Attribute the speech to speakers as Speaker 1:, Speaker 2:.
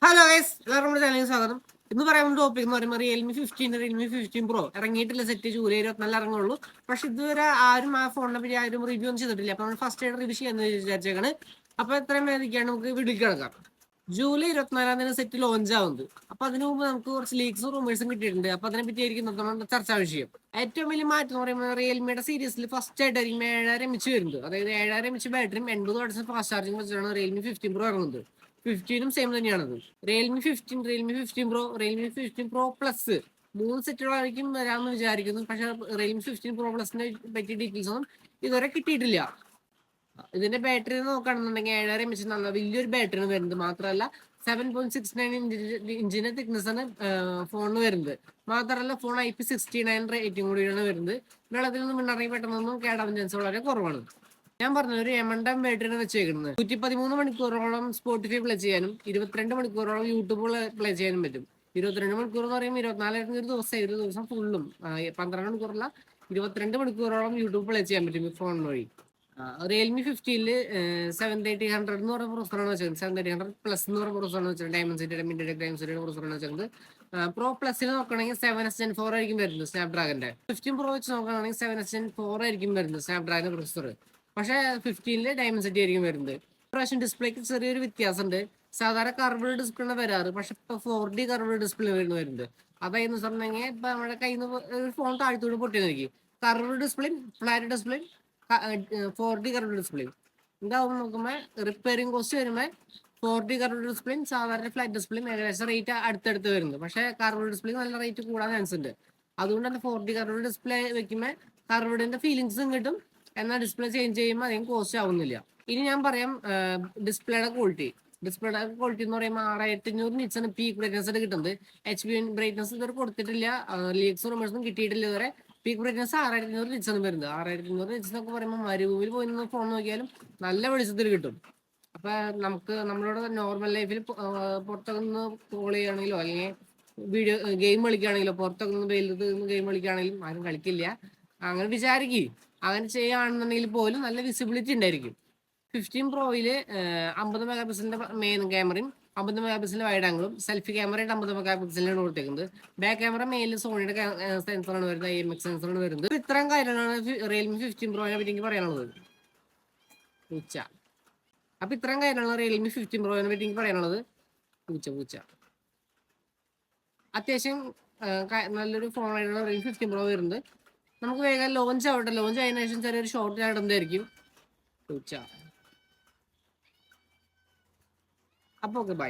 Speaker 1: Hello guys, എല്ലാവർക്കും നമ്മുടെ ചാനലിൽ സ്വാഗതം. ഇന്ന് പറയാൻ ടോപ്പിക് എന്ന് പറയുമ്പോൾ റിയൽമി 15 പ്രോ ഇറങ്ങിയിട്ടില്ല. Set July 24 ഇറങ്ങുള്ളൂ. പക്ഷെ ഇതുവരെ ആരും ആ ഫോണിനെ പറ്റി ആരും റിവ്യൂ ഒന്നും ചെയ്തിട്ടില്ല. അപ്പൊ നമ്മൾ ഫസ്റ്റ് ആയിട്ട് റിവ്യൂ ചെയ്യാന്ന് വിചാരിച്ചേക്കാണ്. അപ്പൊ എത്രയും വേദിക്കാണ് നമുക്ക് വീട്ടിൽ കിടക്കാം. ജൂലൈ 24 സെറ്റ് ലോഞ്ച് ആവുന്നത്. അപ്പൊ അതിനു മുമ്പ് നമുക്ക് കുറച്ച് ലീക്സും റൂമേഴ്സും കിട്ടിയിട്ടുണ്ട്. അപ്പൊ അതിനെ പറ്റി ആയിരിക്കും നമ്മുടെ ചർച്ചാ വിഷയം. ഏറ്റവും വലിയ മാറ്റം എന്ന് പറയുമ്പോൾ റിയൽമിയുടെ സീരീസിൽ ഫസ്റ്റ് ആയിട്ടായിരിക്കും 7000 mAh വരുന്നത്. അതായത് 7000 mAh ബാറ്ററിയും 80 വാട്ട്സ് ഫാസ്റ്റ് ചാർജിംഗ് വെച്ചിട്ടാണ് റിയൽമി 15 പ്രോ ഇറങ്ങുന്നത്. 15ഉം സെയിം തന്നെയാണത്. റിയൽമി 15 പ്ലസ് 3 സെറ്റുകളായിരിക്കും വരാമെന്ന് വിചാരിക്കുന്നു. പക്ഷെ റിയൽമി 15 പ്രോ പ്ലസിനെ പറ്റിയ ഡീറ്റെയിൽസ് ഒന്നും ഇതുവരെ കിട്ടിയിട്ടില്ല. ഇതിന്റെ ബാറ്ററി നോക്കുകയാണെന്നുണ്ടെങ്കിൽ 7000 mAh നല്ല വലിയൊരു ബാറ്ററിയാണ് വരുന്നത്. മാത്രമല്ല 7.69 ഇഞ്ചിന്റെ തിക്നെസ് ആണ് ഫോണിന് വരുന്നത്. മാത്രമല്ല ഫോൺ IP69 റേറ്റിംഗ് കൂടിയാണ് വരുന്നത്. വെള്ളത്തിൽ നിന്ന് മിണ്ണറിയി പെട്ടെന്നൊന്നും കേടാവാൻ ചാൻസ് വളരെ കുറവാണ്. ഞാൻ പറഞ്ഞ ഒരു എമണ്ടം ബാറ്ററിയാണ് വെച്ചേക്കുന്നത്. 113 മണിക്കൂറോളം സ്പോട്ടിഫൈ പ്ലേ ചെയ്യാനും 22 മണിക്കൂറോളം യൂട്യൂബ് പ്ലേ ചെയ്യാനും പറ്റും. 22 മണിക്കൂർ എന്ന് പറയുമ്പോൾ 24 ഒരു ദിവസം ഫുള്ളും 12 മണിക്കൂറല്ല 22 മണിക്കൂറോളം യൂട്യൂബ് പ്ലേ ചെയ്യാൻ പറ്റും ഈ ഫോൺ വഴി. റിയൽമി 15 7800 എന്ന് പറയുന്ന പ്രൊസറാണ് വെച്ചത്. 7800 പ്ലസ് എന്ന് പറയുന്ന പ്രൊസറാണ് വെച്ചത്. ഡയമൻസിറ്റിയുടെ മിഡിയുടെ ഡയമൻസിറ്റിയുടെ പ്രൊസറാണ് വെച്ചത്. പ്രോ പ്ലസിൽ നോക്കുകയാണെങ്കിൽ 7S Gen 4 ആയിരിക്കും വരുന്നത് സ്നാപ്ഡ്രാഗന്റെ. 15 പ്രോ വെച്ച് നോക്കുകയാണെങ്കിൽ 7S Gen 4 ആയിരിക്കും വരുന്നത് സ്നാപ്ഡ്രാഗൻ പ്രൊസസർ. പക്ഷേ 15 ഡയമൻസിറ്റി ആയിരിക്കും വരുന്നത്. പ്രാവശ്യം ഡിസ്പ്ലേക്ക് ചെറിയൊരു വ്യത്യാസമുണ്ട്. സാധാരണ കർവ്ഡ് ഡിസ്പ്ലേ വരാറ്, പക്ഷെ ഇപ്പൊ 4D കർവ്ഡ് ഡിസ്പ്ലേ വരുന്നത്. അതായത് പറഞ്ഞെങ്കിൽ ഇപ്പൊ നമ്മുടെ കയ്യിൽ നിന്ന് ഒരു ഫോൺ താഴ്ത്തൂടെ പൊട്ടിയെന്നിരിക്കും. Curved display, flat display, 4D curved display എന്താവും നോക്കുമ്പോൾ റിപ്പയറിംഗ് കോസ്റ്റ് വരുമ്പോൾ 4D കർവ്ഡ് ഡിസ്പ്ലേയും സാധാരണ ഫ്ലാറ്റ് ഡിസ്പ്ലേയും ഏകദേശം റേറ്റ് അടുത്തടുത്ത് വരുന്നത്. പക്ഷേ കർവ്ഡ് ഡിസ്പ്ലേ നല്ല റേറ്റ് കൂടാൻ ചാൻസ് ഉണ്ട്. അതുകൊണ്ട് തന്നെ 4D കർവ്ഡ് ഡിസ്പ്ലേ വെക്കുമ്പോൾ കർവ്ഡിന്റെ ഫീലിങ്സും കിട്ടും. എന്നാൽ ഡിസ്പ്ലേ ചേഞ്ച് ചെയ്യുമ്പോൾ അധികം കോസ്റ്റ് ആവുന്നില്ല. ഇനി ഞാൻ പറയാം ഡിസ്പ്ലേയുടെ ക്വാളിറ്റി എന്ന് പറയുമ്പോൾ 6500 നിറ്റ്സാണ് പീക്ക് ബ്രൈറ്റ്നസ് കിട്ടുന്നത്. HB ബ്രൈറ്റ്നസ് ഇതുവരെ കൊടുത്തിട്ടില്ല. ലീക്സ് റൂമേഴ്സും കിട്ടിയിട്ടില്ല ഇതുവരെ. പീക്ക് ബ്രൈറ്റ്നസ് 6500 നിറ്റ്സ് ആണ് വരുന്നത്. 6500 നിറ്റ്സ് എന്നൊക്കെ പറയുമ്പോൾ മരുഭൂമിയിൽ പോയി നിന്ന് ഫോൺ നോക്കിയാലും നല്ല വെളിച്ചത്തിൽ കിട്ടും. അപ്പൊ നമുക്ക് നമ്മളോട് നോർമൽ ലൈഫിൽ പുറത്തൊക്കെ നിന്ന് കോൾ ചെയ്യുകയാണെങ്കിലോ അല്ലെങ്കിൽ വീഡിയോ ഗെയിം കളിക്കുകയാണെങ്കിലോ പുറത്തൊക്കെ നിന്ന് വെയിലത്ത് നിന്ന് ഗെയിം കളിക്കുകയാണെങ്കിലും ആരും കളിക്കില്ല അങ്ങനെ വിചാരിക്കും. അങ്ങനെ ചെയ്യുകയാണെന്നുണ്ടെങ്കിൽ പോലും നല്ല വിസിബിലിറ്റി ഉണ്ടായിരിക്കും. 15 പ്രോയില് 50 മെഗാ പിക്സലിന്റെ മെയിൻ ക്യാമറയും 50 മെഗാ പിക്സലിന്റെ വൈഡ് ആംഗിളും സെൽഫി ക്യാമറയുടെ 50 മെഗാ പിക്സലിനാണ് കൊടുത്തേക്കുന്നത്. ബാക്ക് ക്യാമറ മെയിനിൽ സോണിയുടെ സെൻസറാണ് വരുന്നത്, IMX സെൻസറാണ് വരുന്നത്. ഇത്രയും കാര്യങ്ങളാണ് റിയൽമി 15 പ്രോനെ പറ്റി എനിക്ക് പറയാനുള്ളത്. പൂച്ച. അപ്പൊ ഇത്രയും കാര്യങ്ങളാണ് റിയൽമി 15 പ്രോനെ പറ്റി എനിക്ക് പറയാനുള്ളത്. പൂച്ച അത്യാവശ്യം നല്ലൊരു ഫോണായിട്ടാണ് റിയൽമി 15 പ്രോ വരുന്നത്. നമുക്ക് വേഗം ലോഞ്ച് ആവട്ടെ. ലോഞ്ച് ആയതിനു ശേഷം ചെറിയൊരു ഷോർട്ട് ആയിടുന്നതായിരിക്കും. പൂച്ച. അപ്പോൾ ഓക്കെ, ബൈ.